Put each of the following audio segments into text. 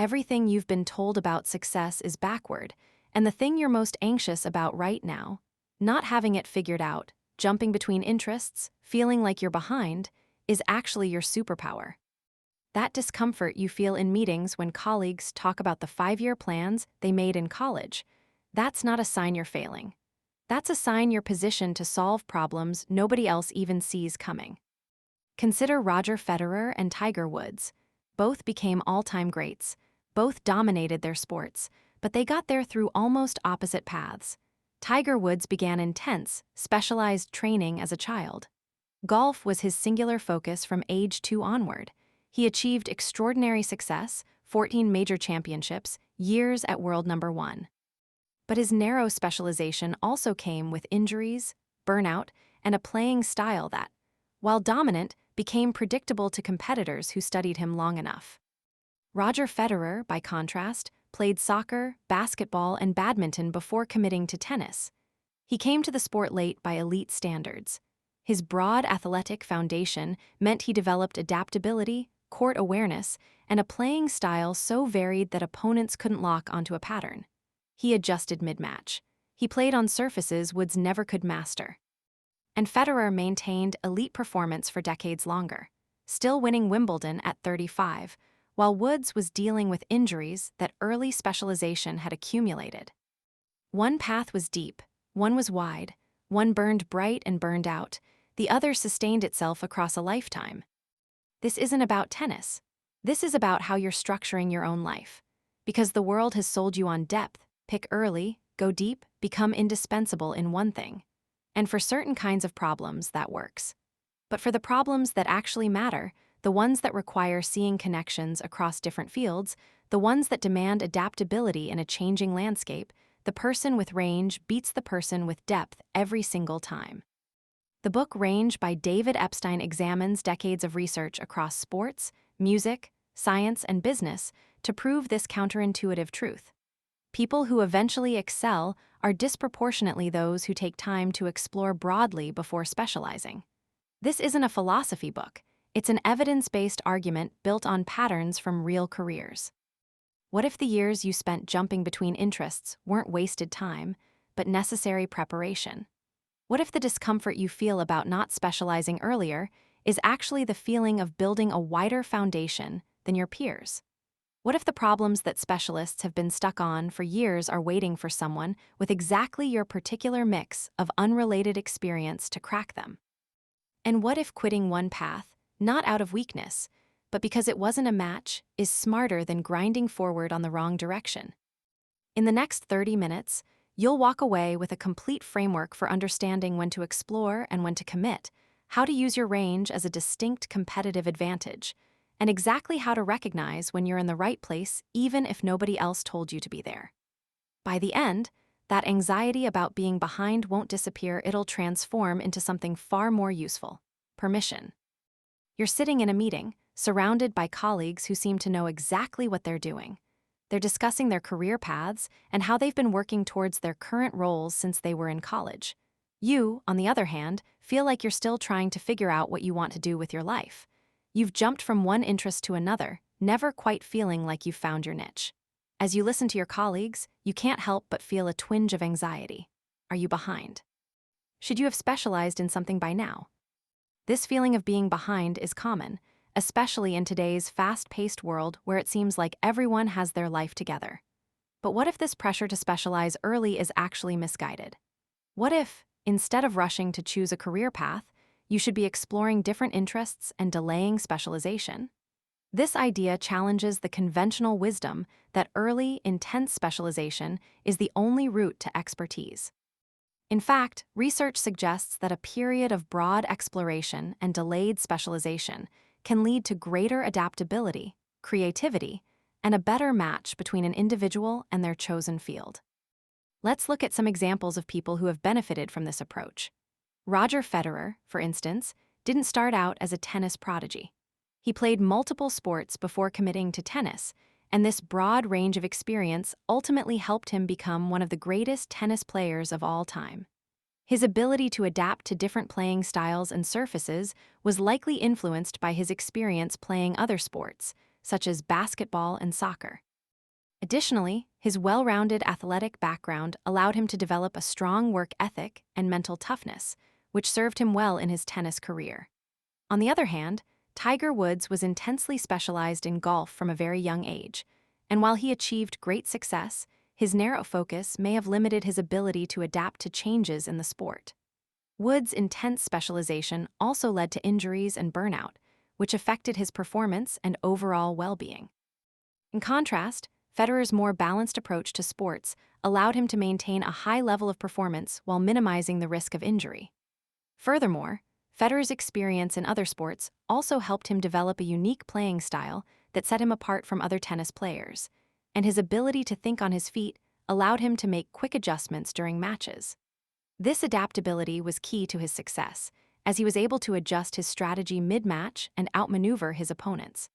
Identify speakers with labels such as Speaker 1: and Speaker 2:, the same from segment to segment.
Speaker 1: everything you've been told about success is backward, and the thing you're most anxious about right now, not having it figured out, jumping between interests, feeling like you're behind, is actually your superpower. That discomfort you feel in meetings when colleagues talk about the 5-year plans they made in college, that's not a sign you're failing. That's a sign you're positioned to solve problems nobody else even sees coming. Consider Roger Federer and Tiger Woods. Both became all-time greats. Both dominated their sports, but they got there through almost opposite paths. Tiger Woods began intense, specialized training as a child. Golf was his singular focus from age 2 onward. He achieved extraordinary success, 14 major championships, years at world number 1. But his narrow specialization also came with injuries, burnout, and a playing style that, while dominant, became predictable to competitors who studied him long enough. Roger Federer, by contrast, played soccer, basketball, and badminton before committing to tennis. He came to the sport late by elite standards. His broad athletic foundation meant he developed adaptability, court awareness, and a playing style so varied that opponents couldn't lock onto a pattern. He adjusted mid-match. He played on surfaces Woods never could master. And Federer maintained elite performance for decades longer, still winning Wimbledon at 35, while Woods was dealing with injuries that early specialization had accumulated. One path was deep, one was wide, one burned bright and burned out, the other sustained itself across a lifetime. This isn't about tennis. This is about how you're structuring your own life. Because the world has sold you on depth, pick early, go deep, become indispensable in one thing. And for certain kinds of problems, that works. But for the problems that actually matter, the ones that require seeing connections across different fields, the ones that demand adaptability in a changing landscape, the person with range beats the person with depth every single time. The book Range by David Epstein examines decades of research across sports, music, science, and business to prove this counterintuitive truth. People who eventually excel are disproportionately those who take time to explore broadly before specializing. This isn't a philosophy book. It's an evidence-based argument built on patterns from real careers. What if the years you spent jumping between interests weren't wasted time, but necessary preparation? What if the discomfort you feel about not specializing earlier is actually the feeling of building a wider foundation than your peers? What if the problems that specialists have been stuck on for years are waiting for someone with exactly your particular mix of unrelated experience to crack them? And what if quitting one path, not out of weakness, but because it wasn't a match, is smarter than grinding forward on the wrong direction? In the next 30 minutes, you'll walk away with a complete framework for understanding when to explore and when to commit, how to use your range as a distinct competitive advantage, and exactly how to recognize when you're in the right place even if nobody else told you to be there. By the end, that anxiety about being behind won't disappear, it'll transform into something far more useful: permission. You're sitting in a meeting, surrounded by colleagues who seem to know exactly what they're doing. They're discussing their career paths and how they've been working towards their current roles since they were in college. You, on the other hand, feel like you're still trying to figure out what you want to do with your life. You've jumped from one interest to another, never quite feeling like you've found your niche. As you listen to your colleagues, you can't help but feel a twinge of anxiety. Are you behind? Should you have specialized in something by now? This feeling of being behind is common, especially in today's fast-paced world where it seems like everyone has their life together. But what if this pressure to specialize early is actually misguided? What if, instead of rushing to choose a career path, you should be exploring different interests and delaying specialization? This idea challenges the conventional wisdom that early, intense specialization is the only route to expertise. In fact, research suggests that a period of broad exploration and delayed specialization can lead to greater adaptability, creativity, and a better match between an individual and their chosen field. Let's look at some examples of people who have benefited from this approach. Roger Federer, for instance, didn't start out as a tennis prodigy. He played multiple sports before committing to tennis, and this broad range of experience ultimately helped him become one of the greatest tennis players of all time. His ability to adapt to different playing styles and surfaces was likely influenced by his experience playing other sports, such as basketball and soccer. Additionally, his well-rounded athletic background allowed him to develop a strong work ethic and mental toughness, which served him well in his tennis career. On the other hand, Tiger Woods was intensely specialized in golf from a very young age, and while he achieved great success, his narrow focus may have limited his ability to adapt to changes in the sport. Woods' intense specialization also led to injuries and burnout, which affected his performance and overall well-being. In contrast, Federer's more balanced approach to sports allowed him to maintain a high level of performance while minimizing the risk of injury. Furthermore, Federer's experience in other sports also helped him develop a unique playing style that set him apart from other tennis players, and his ability to think on his feet allowed him to make quick adjustments during matches. This adaptability was key to his success, as he was able to adjust his strategy mid-match and outmaneuver his opponents.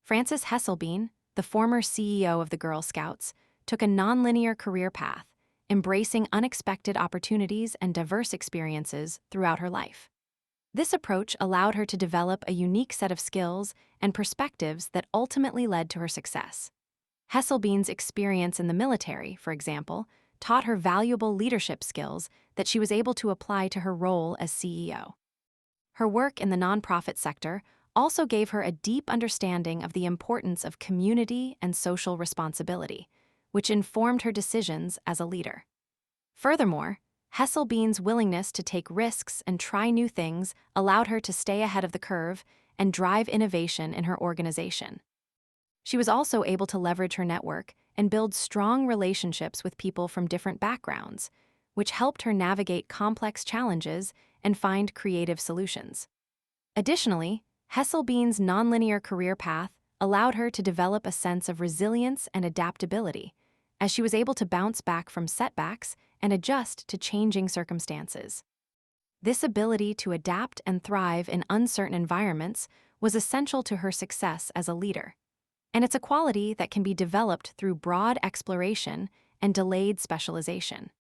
Speaker 1: Frances Hesselbein, the former CEO of the Girl Scouts, took a nonlinear career path, embracing unexpected opportunities and diverse experiences throughout her life. This approach allowed her to develop a unique set of skills and perspectives that ultimately led to her success. Hesselbein's experience in the military, for example, taught her valuable leadership skills that she was able to apply to her role as CEO. Her work in the nonprofit sector also gave her a deep understanding of the importance of community and social responsibility, which informed her decisions as a leader. Furthermore, Hesselbein's willingness to take risks and try new things allowed her to stay ahead of the curve and drive innovation in her organization. She was also able to leverage her network and build strong relationships with people from different backgrounds, which helped her navigate complex challenges and find creative solutions. Additionally, Hesselbein's nonlinear career path allowed her to develop a sense of resilience and adaptability, as she was able to bounce back from setbacks and adjust to changing circumstances. This ability to adapt and thrive in uncertain environments was essential to her success as a leader, and it's a quality that can be developed through broad exploration and delayed specialization.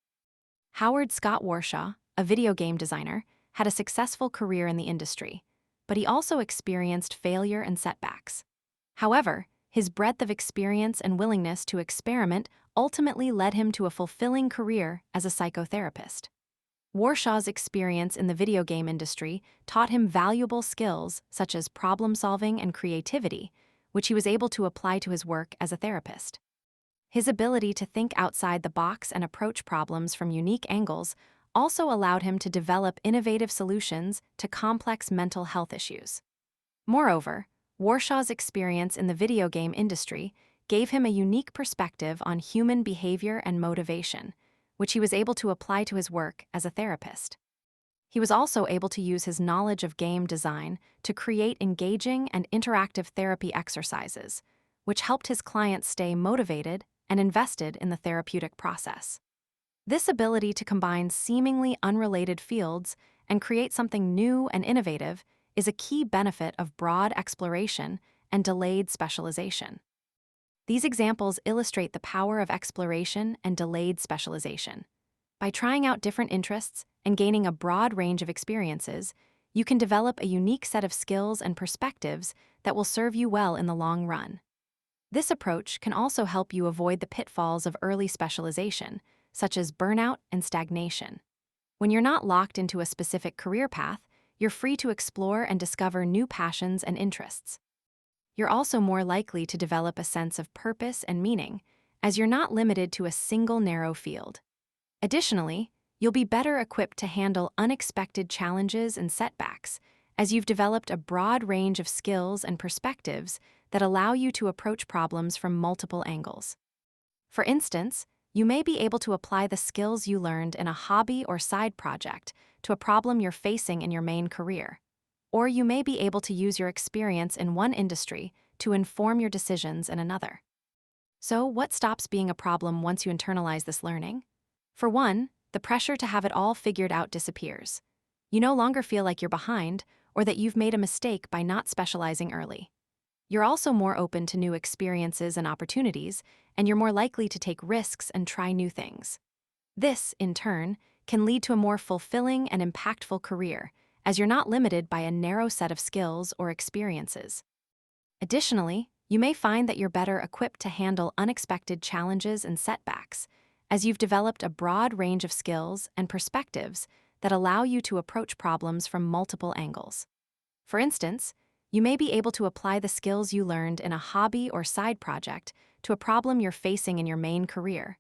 Speaker 1: Howard Scott Warshaw, a video game designer, had a successful career in the industry, but he also experienced failure and setbacks. However, his breadth of experience and willingness to experiment ultimately led him to a fulfilling career as a psychotherapist. Warshaw's experience in the video game industry taught him valuable skills such as problem-solving and creativity, which he was able to apply to his work as a therapist. His ability to think outside the box and approach problems from unique angles also allowed him to develop innovative solutions to complex mental health issues. Moreover, Warshaw's experience in the video game industry gave him a unique perspective on human behavior and motivation, which he was able to apply to his work as a therapist. He was also able to use his knowledge of game design to create engaging and interactive therapy exercises, which helped his clients stay motivated and invested in the therapeutic process. This ability to combine seemingly unrelated fields and create something new and innovative is a key benefit of broad exploration and delayed specialization. These examples illustrate the power of exploration and delayed specialization. By trying out different interests and gaining a broad range of experiences, you can develop a unique set of skills and perspectives that will serve you well in the long run. This approach can also help you avoid the pitfalls of early specialization, such as burnout and stagnation. When you're not locked into a specific career path, you're free to explore and discover new passions and interests. You're also more likely to develop a sense of purpose and meaning, as you're not limited to a single narrow field. Additionally, you'll be better equipped to handle unexpected challenges and setbacks, as you've developed a broad range of skills and perspectives that allow you to approach problems from multiple angles. For instance, you may be able to apply the skills you learned in a hobby or side project to a problem you're facing in your main career. Or you may be able to use your experience in one industry to inform your decisions in another. So, what stops being a problem once you internalize this learning? For one, the pressure to have it all figured out disappears. You no longer feel like you're behind or that you've made a mistake by not specializing early. You're also more open to new experiences and opportunities, and you're more likely to take risks and try new things. This, in turn, can lead to a more fulfilling and impactful career, as you're not limited by a narrow set of skills or experiences. Additionally, You may find that you're better equipped to handle unexpected challenges and setbacks, as you've developed a broad range of skills and perspectives that allow you to approach problems from multiple angles. For instance, you may be able to apply the skills you learned in a hobby or side project to a problem you're facing in your main career.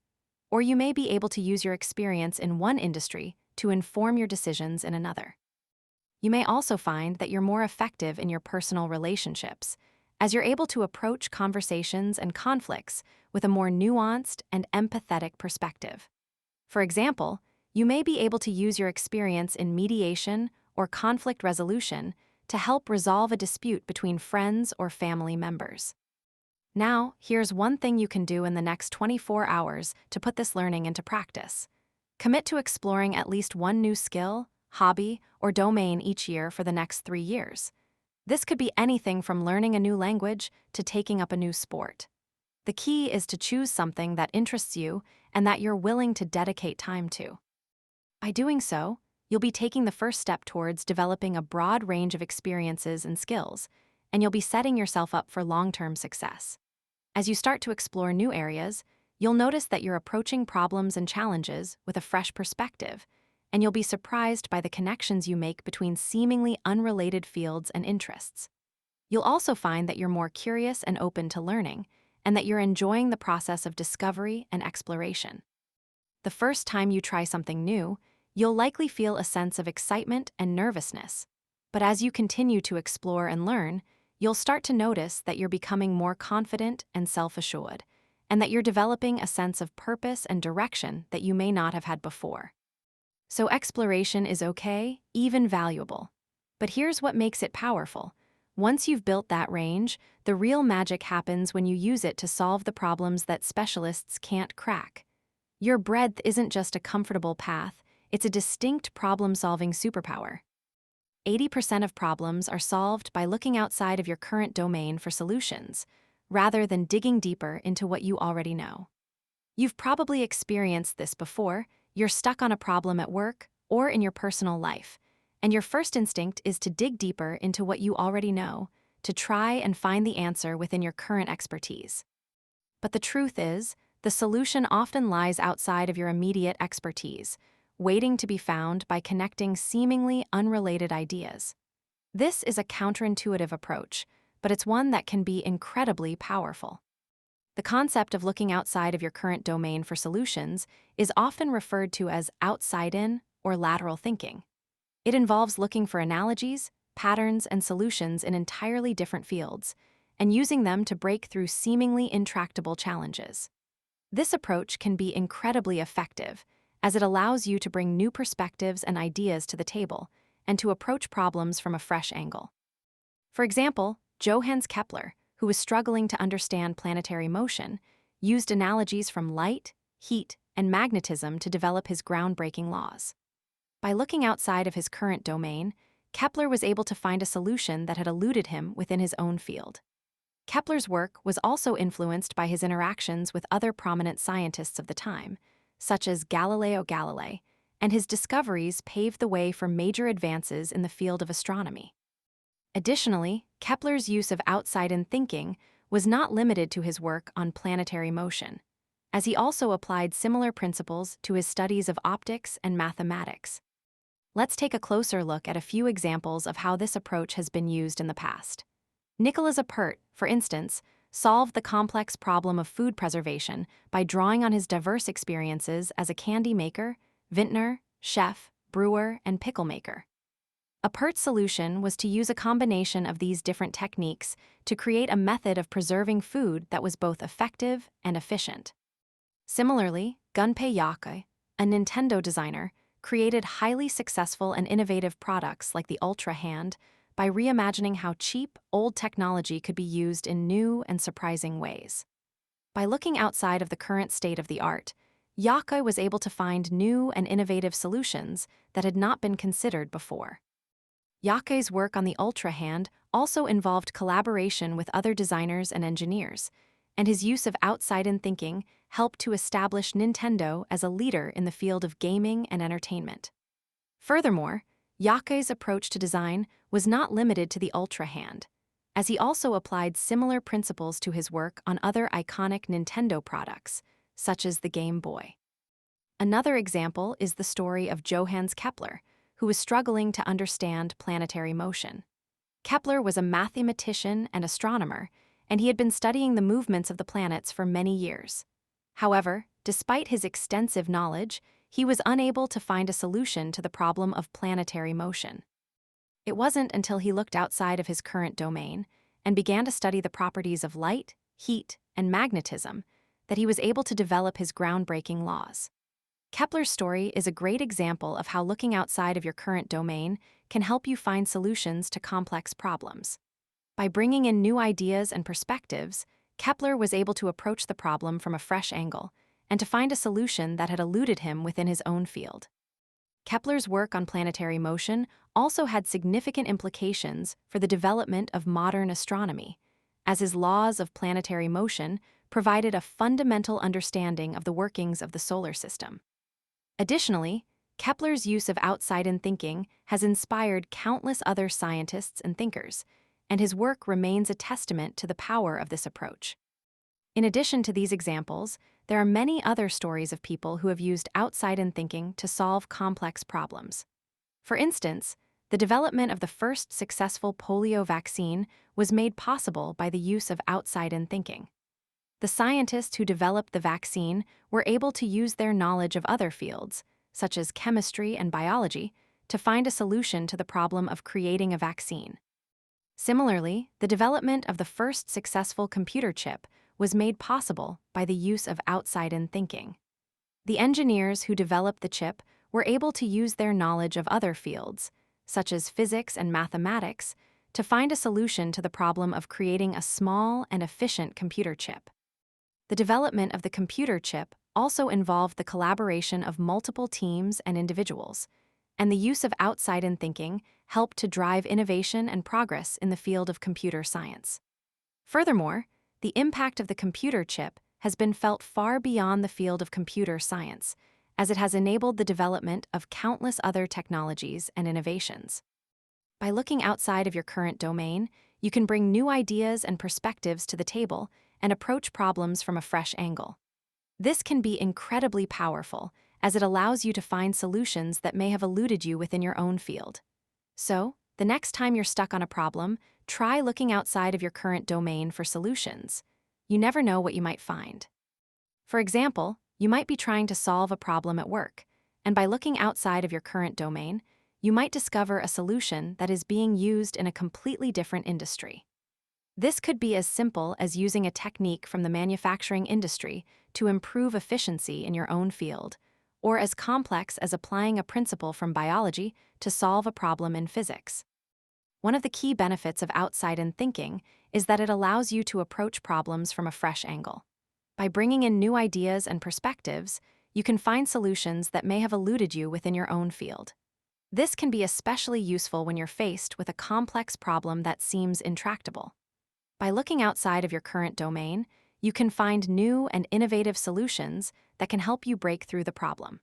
Speaker 1: Or you may be able to use your experience in one industry to inform your decisions in another. You may also find that you're more effective in your personal relationships, as you're able to approach conversations and conflicts with a more nuanced and empathetic perspective. For example, you may be able to use your experience in mediation or conflict resolution to help resolve a dispute between friends or family members. Now, here's one thing you can do in the next 24 hours to put this learning into practice. Commit to exploring at least one new skill, hobby, or domain each year for the next 3 years. This could be anything from learning a new language to taking up a new sport. The key is to choose something that interests you and that you're willing to dedicate time to. By doing so, you'll be taking the first step towards developing a broad range of experiences and skills, and you'll be setting yourself up for long-term success. As you start to explore new areas, you'll notice that you're approaching problems and challenges with a fresh perspective, and you'll be surprised by the connections you make between seemingly unrelated fields and interests. You'll also find that you're more curious and open to learning, and that you're enjoying the process of discovery and exploration. The first time you try something new, you'll likely feel a sense of excitement and nervousness. But as you continue to explore and learn, you'll start to notice that you're becoming more confident and self-assured, and that you're developing a sense of purpose and direction that you may not have had before. So exploration is okay, even valuable. But here's what makes it powerful. Once you've built that range, the real magic happens when you use it to solve the problems that specialists can't crack. Your breadth isn't just a comfortable path, it's a distinct problem-solving superpower. 80% of problems are solved by looking outside of your current domain for solutions, rather than digging deeper into what you already know. You've probably experienced this before. You're stuck on a problem at work or in your personal life, and your first instinct is to dig deeper into what you already know, to try and find the answer within your current expertise. But the truth is, the solution often lies outside of your immediate expertise, waiting to be found by connecting seemingly unrelated ideas. This is a counterintuitive approach, but it's one that can be incredibly powerful. The concept of looking outside of your current domain for solutions is often referred to as outside-in or lateral thinking. It involves looking for analogies, patterns, and solutions in entirely different fields, and using them to break through seemingly intractable challenges. This approach can be incredibly effective, as it allows you to bring new perspectives and ideas to the table and to approach problems from a fresh angle. For example, Johannes Kepler, who was struggling to understand planetary motion, used analogies from light, heat, and magnetism to develop his groundbreaking laws. By looking outside of his current domain, Kepler was able to find a solution that had eluded him within his own field. Kepler's work was also influenced by his interactions with other prominent scientists of the time, such as Galileo Galilei, and his discoveries paved the way for major advances in the field of astronomy. Additionally, Kepler's use of outside-in thinking was not limited to his work on planetary motion, as he also applied similar principles to his studies of optics and mathematics. Let's take a closer look at a few examples of how this approach has been used in the past. Nicolas Appert, for instance, solved the complex problem of food preservation by drawing on his diverse experiences as a candy maker, vintner, chef, brewer, and pickle maker. Appert's solution was to use a combination of these different techniques to create a method of preserving food that was both effective and efficient. Similarly, Gunpei Yokoi, a Nintendo designer, created highly successful and innovative products like the Ultra Hand by reimagining how cheap, old technology could be used in new and surprising ways. By looking outside of the current state of the art, Yokoi was able to find new and innovative solutions that had not been considered before. Yokoi's work on the Ultra Hand also involved collaboration with other designers and engineers, and his use of outside-in thinking helped to establish Nintendo as a leader in the field of gaming and entertainment. Furthermore, Yokoi's approach to design was not limited to the Ultra Hand. as he also applied similar principles to his work on other iconic Nintendo products, such as the Game Boy. Another example is the story of Johannes Kepler, who was struggling to understand planetary motion. Kepler was a mathematician and astronomer, and he had been studying the movements of the planets for many years. However, despite his extensive knowledge, he was unable to find a solution to the problem of planetary motion. It wasn't until he looked outside of his current domain and began to study the properties of light, heat, and magnetism that he was able to develop his groundbreaking laws. Kepler's story is a great example of how looking outside of your current domain can help you find solutions to complex problems. By bringing in new ideas and perspectives, Kepler was able to approach the problem from a fresh angle and to find a solution that had eluded him within his own field. Kepler's work on planetary motion also had significant implications for the development of modern astronomy, as his laws of planetary motion provided a fundamental understanding of the workings of the solar system. Additionally, Kepler's use of outside-in thinking has inspired countless other scientists and thinkers, and his work remains a testament to the power of this approach. In addition to these examples, there are many other stories of people who have used outside-in thinking to solve complex problems. For instance, the development of the first successful polio vaccine was made possible by the use of outside-in thinking. The scientists who developed the vaccine were able to use their knowledge of other fields, such as chemistry and biology, to find a solution to the problem of creating a vaccine. Similarly, the development of the first successful computer chip was made possible by the use of outside-in thinking. The engineers who developed the chip were able to use their knowledge of other fields, such as physics and mathematics, to find a solution to the problem of creating a small and efficient computer chip. The development of the computer chip also involved the collaboration of multiple teams and individuals, and the use of outside-in thinking helped to drive innovation and progress in the field of computer science. Furthermore, the impact of the computer chip has been felt far beyond the field of computer science, as it has enabled the development of countless other technologies and innovations. By looking outside of your current domain, you can bring new ideas and perspectives to the table and approach problems from a fresh angle. This can be incredibly powerful, as it allows you to find solutions that may have eluded you within your own field. So, the next time you're stuck on a problem, try looking outside of your current domain for solutions. You never know what you might find. For example, you might be trying to solve a problem at work, and by looking outside of your current domain, you might discover a solution that is being used in a completely different industry. This could be as simple as using a technique from the manufacturing industry to improve efficiency in your own field, or as complex as applying a principle from biology to solve a problem in physics. One of the key benefits of outside-in thinking is that it allows you to approach problems from a fresh angle. By bringing in new ideas and perspectives, you can find solutions that may have eluded you within your own field. This can be especially useful when you're faced with a complex problem that seems intractable. By looking outside of your current domain, you can find new and innovative solutions that can help you break through the problem.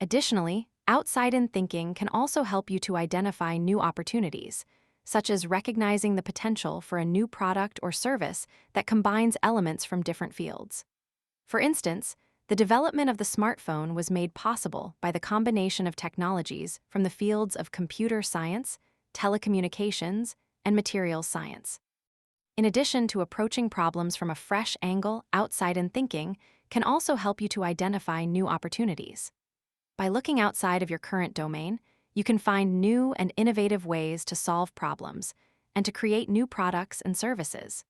Speaker 1: Additionally, outside-in thinking can also help you to identify new opportunities, such as recognizing the potential for a new product or service that combines elements from different fields. For instance, the development of the smartphone was made possible by the combination of technologies from the fields of computer science, telecommunications, and materials science. In addition to approaching problems from a fresh angle, outside-in thinking can also help you to identify new opportunities. By looking outside of your current domain, you can find new and innovative ways to solve problems and to create new products and services.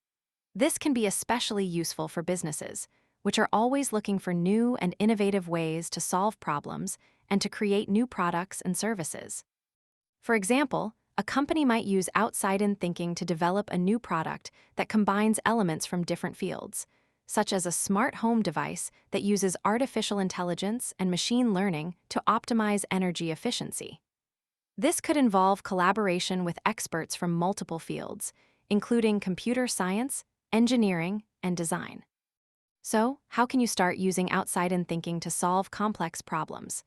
Speaker 1: This can be especially useful for businesses, which are always looking for new and innovative ways to solve problems and to create new products and services. For example, a company might use outside-in thinking to develop a new product that combines elements from different fields, such as a smart home device that uses artificial intelligence and machine learning to optimize energy efficiency. This could involve collaboration with experts from multiple fields, including computer science, engineering, and design. So, how can you start using outside-in thinking to solve complex problems?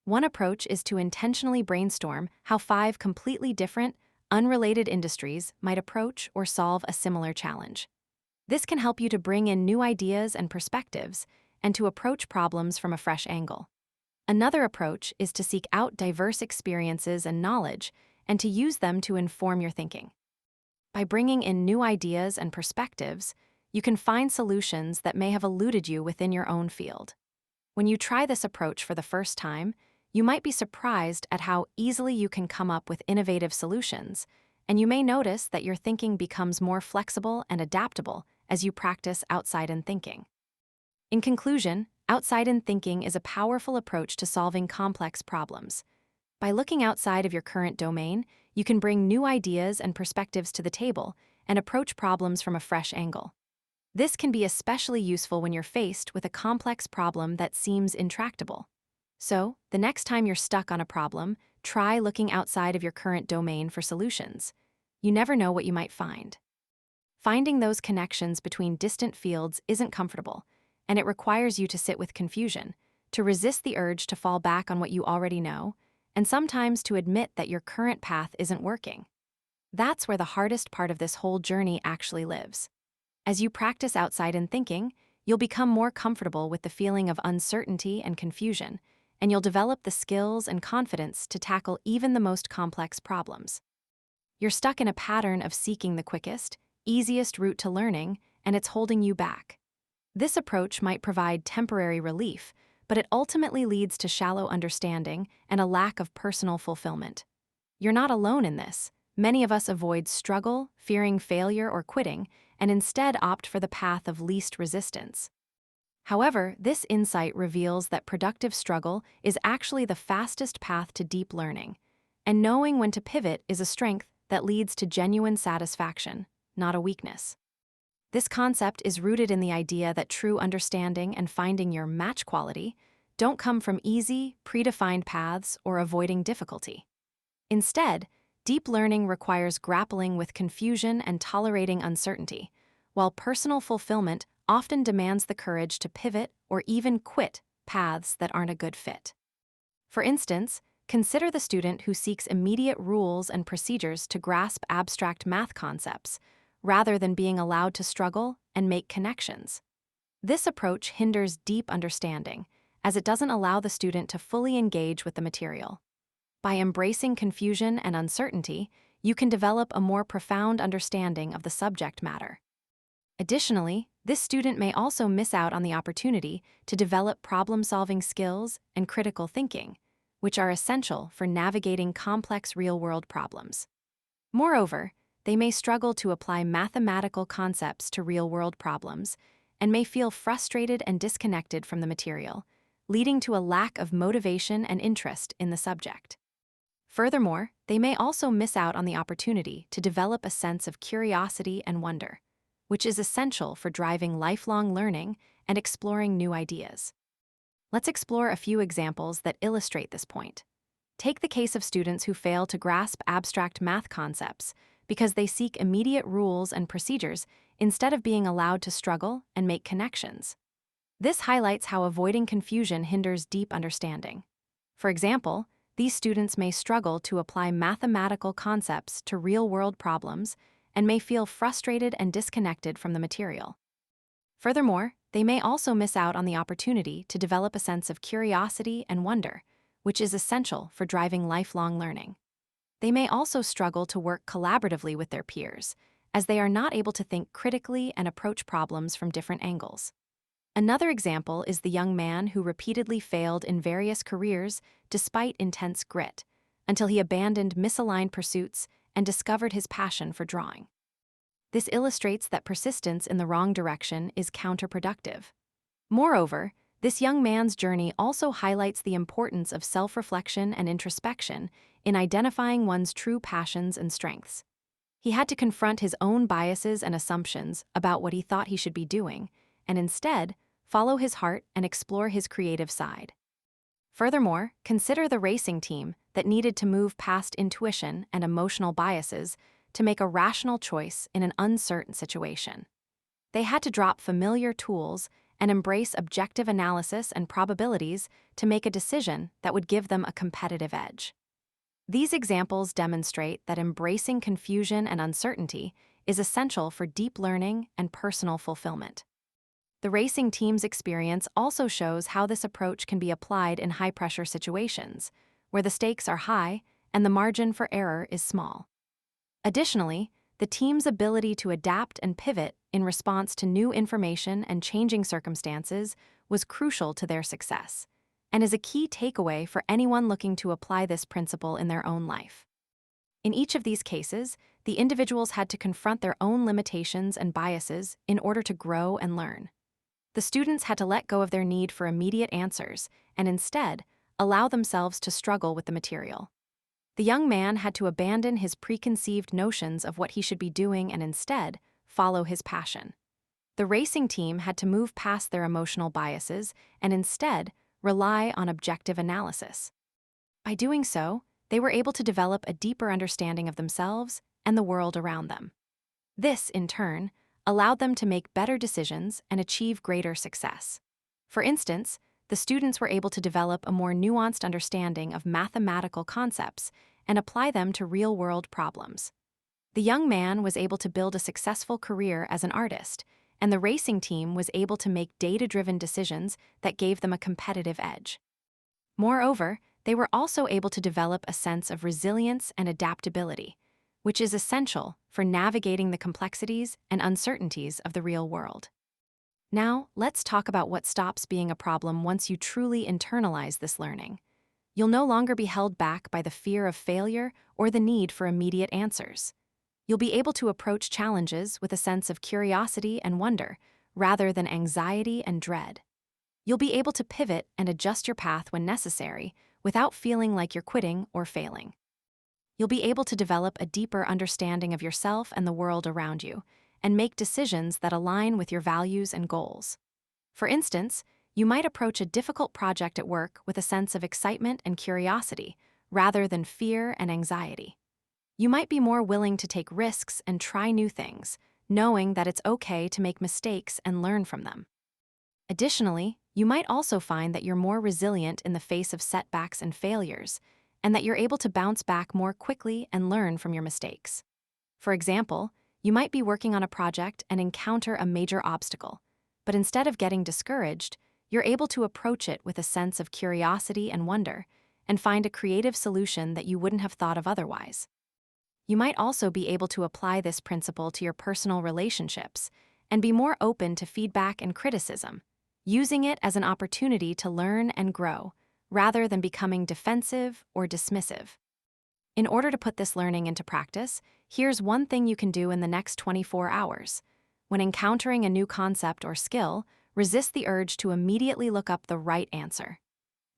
Speaker 1: One approach is to intentionally brainstorm how 5 completely different, unrelated industries might approach or solve a similar challenge. This can help you to bring in new ideas and perspectives and to approach problems from a fresh angle. Another approach is to seek out diverse experiences and knowledge and to use them to inform your thinking. By bringing in new ideas and perspectives, you can find solutions that may have eluded you within your own field. When you try this approach for the first time, you might be surprised at how easily you can come up with innovative solutions, and you may notice that your thinking becomes more flexible and adaptable as you practice outside-in thinking. In conclusion, outside-in thinking is a powerful approach to solving complex problems. By looking outside of your current domain, you can bring new ideas and perspectives to the table and approach problems from a fresh angle. This can be especially useful when you're faced with a complex problem that seems intractable. So, the next time you're stuck on a problem, try looking outside of your current domain for solutions. You never know what you might find. Finding those connections between distant fields isn't comfortable, and it requires you to sit with confusion, to resist the urge to fall back on what you already know, and sometimes to admit that your current path isn't working. That's where the hardest part of this whole journey actually lives. As you practice outside-in thinking, you'll become more comfortable with the feeling of uncertainty and confusion, and you'll develop the skills and confidence to tackle even the most complex problems. You're stuck in a pattern of seeking the quickest, easiest route to learning, and it's holding you back. This approach might provide temporary relief, but it ultimately leads to shallow understanding and a lack of personal fulfillment. You're not alone in this. Many of us avoid struggle, fearing failure or quitting, and instead opt for the path of least resistance. However, this insight reveals that productive struggle is actually the fastest path to deep learning, and knowing when to pivot is a strength that leads to genuine satisfaction, not a weakness. This concept is rooted in the idea that true understanding and finding your match quality don't come from easy, predefined paths or avoiding difficulty. Instead, deep learning requires grappling with confusion and tolerating uncertainty, while personal fulfillment often demands the courage to pivot or even quit paths that aren't a good fit. For instance, consider the student who seeks immediate rules and procedures to grasp abstract math concepts, rather than being allowed to struggle and make connections. This approach hinders deep understanding, as it doesn't allow the student to fully engage with the material. By embracing confusion and uncertainty, you can develop a more profound understanding of the subject matter. Additionally, this student may also miss out on the opportunity to develop problem-solving skills and critical thinking, which are essential for navigating complex real-world problems. Moreover, they may struggle to apply mathematical concepts to real-world problems and may feel frustrated and disconnected from the material, leading to a lack of motivation and interest in the subject. Furthermore, they may also miss out on the opportunity to develop a sense of curiosity and wonder, which is essential for driving lifelong learning and exploring new ideas. Let's explore a few examples that illustrate this point. Take the case of students who fail to grasp abstract math concepts because they seek immediate rules and procedures instead of being allowed to struggle and make connections. This highlights how avoiding confusion hinders deep understanding. For example, these students may struggle to apply mathematical concepts to real-world problems and may feel frustrated and disconnected from the material. Furthermore, they may also miss out on the opportunity to develop a sense of curiosity and wonder, which is essential for driving lifelong learning. They may also struggle to work collaboratively with their peers, as they are not able to think critically and approach problems from different angles. Another example is the young man who repeatedly failed in various careers despite intense grit, until he abandoned misaligned pursuits and discovered his passion for drawing. This illustrates that persistence in the wrong direction is counterproductive. Moreover, this young man's journey also highlights the importance of self-reflection and introspection in identifying one's true passions and strengths. He had to confront his own biases and assumptions about what he thought he should be doing, and instead, follow his heart and explore his creative side. Furthermore, consider the racing team that needed to move past intuition and emotional biases to make a rational choice in an uncertain situation. They had to drop familiar tools and embrace objective analysis and probabilities to make a decision that would give them a competitive edge. These examples demonstrate that embracing confusion and uncertainty is essential for deep learning and personal fulfillment. The racing team's experience also shows how this approach can be applied in high-pressure situations, where the stakes are high and the margin for error is small. Additionally, the team's ability to adapt and pivot in response to new information and changing circumstances was crucial to their success, and is a key takeaway for anyone looking to apply this principle in their own life. In each of these cases, the individuals had to confront their own limitations and biases in order to grow and learn. The students had to let go of their need for immediate answers and instead allow themselves to struggle with the material. The young man had to abandon his preconceived notions of what he should be doing and instead follow his passion. The racing team had to move past their emotional biases and instead rely on objective analysis. By doing so, they were able to develop a deeper understanding of themselves and the world around them. This, in turn, allowed them to make better decisions and achieve greater success. For instance, the students were able to develop a more nuanced understanding of mathematical concepts and apply them to real-world problems. The young man was able to build a successful career as an artist, and the racing team was able to make data-driven decisions that gave them a competitive edge. Moreover, they were also able to develop a sense of resilience and adaptability, which is essential for navigating the complexities and uncertainties of the real world. Now, let's talk about what stops being a problem once you truly internalize this learning. You'll no longer be held back by the fear of failure or the need for immediate answers. You'll be able to approach challenges with a sense of curiosity and wonder, rather than anxiety and dread. You'll be able to pivot and adjust your path when necessary, without feeling like you're quitting or failing. You'll be able to develop a deeper understanding of yourself and the world around you, and make decisions that align with your values and goals. For instance, you might approach a difficult project at work with a sense of excitement and curiosity, rather than fear and anxiety. You might be more willing to take risks and try new things, knowing that it's okay to make mistakes and learn from them. Additionally, you might also find that you're more resilient in the face of setbacks and failures, and that you're able to bounce back more quickly and learn from your mistakes. For example, you might be working on a project and encounter a major obstacle, but instead of getting discouraged, you're able to approach it with a sense of curiosity and wonder, and find a creative solution that you wouldn't have thought of otherwise. You might also be able to apply this principle to your personal relationships, and be more open to feedback and criticism, using it as an opportunity to learn and grow, rather than becoming defensive or dismissive. In order to put this learning into practice, here's one thing you can do in the next 24 hours. When encountering a new concept or skill, resist the urge to immediately look up the right answer.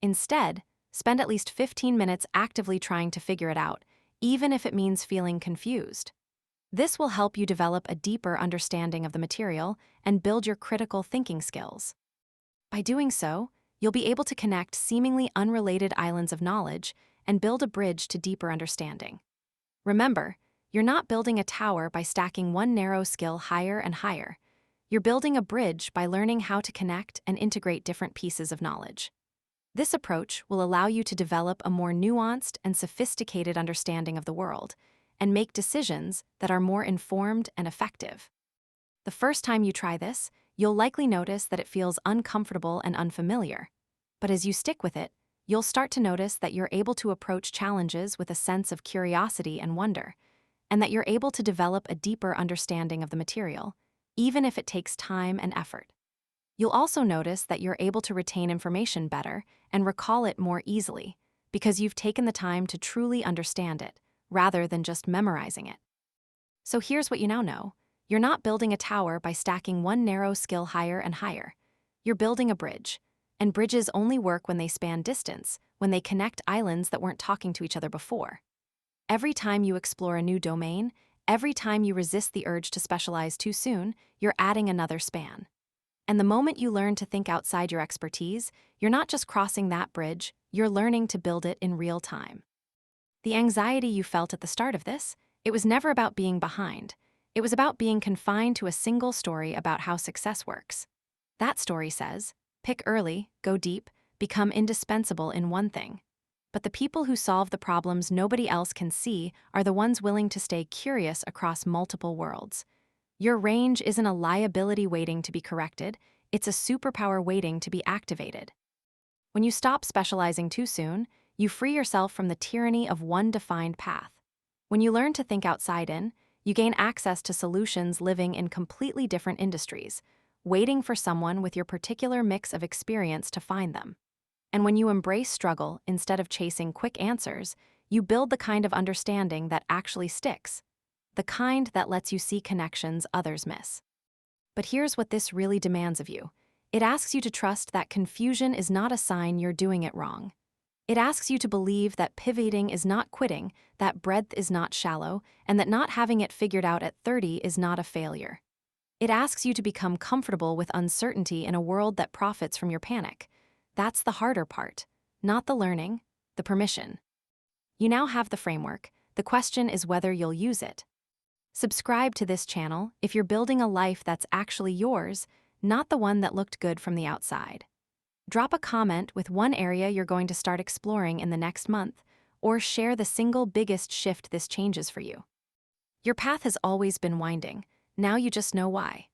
Speaker 1: Instead, spend at least 15 minutes actively trying to figure it out, even if it means feeling confused. This will help you develop a deeper understanding of the material and build your critical thinking skills. By doing so, you'll be able to connect seemingly unrelated islands of knowledge and build a bridge to deeper understanding. Remember, you're not building a tower by stacking one narrow skill higher and higher. You're building a bridge by learning how to connect and integrate different pieces of knowledge. This approach will allow you to develop a more nuanced and sophisticated understanding of the world and make decisions that are more informed and effective. The first time you try this, you'll likely notice that it feels uncomfortable and unfamiliar. But as you stick with it, you'll start to notice that you're able to approach challenges with a sense of curiosity and wonder, and that you're able to develop a deeper understanding of the material, even if it takes time and effort. You'll also notice that you're able to retain information better and recall it more easily, because you've taken the time to truly understand it, rather than just memorizing it. So here's what you now know. You're not building a tower by stacking one narrow skill higher and higher. You're building a bridge, and bridges only work when they span distance, when they connect islands that weren't talking to each other before. Every time you explore a new domain, every time you resist the urge to specialize too soon, you're adding another span. And the moment you learn to think outside your expertise, you're not just crossing that bridge, you're learning to build it in real time. The anxiety you felt at the start of this, it was never about being behind. It was about being confined to a single story about how success works. That story says, pick early, go deep, become indispensable in one thing. But the people who solve the problems nobody else can see are the ones willing to stay curious across multiple worlds. Your range isn't a liability waiting to be corrected, it's a superpower waiting to be activated. When you stop specializing too soon, you free yourself from the tyranny of one defined path. When you learn to think outside in, you gain access to solutions living in completely different industries, waiting for someone with your particular mix of experience to find them. And when you embrace struggle instead of chasing quick answers, you build the kind of understanding that actually sticks, the kind that lets you see connections others miss. But here's what this really demands of you. It asks you to trust that confusion is not a sign you're doing it wrong. It asks you to believe that pivoting is not quitting, that breadth is not shallow, and that not having it figured out at 30 is not a failure. It asks you to become comfortable with uncertainty in a world that profits from your panic. That's the harder part, not the learning, the permission. You now have the framework. The question is whether you'll use it. Subscribe to this channel if you're building a life that's actually yours, not the one that looked good from the outside. Drop a comment with one area you're going to start exploring in the next month, or share the single biggest shift this changes for you. Your path has always been winding. Now you just know why.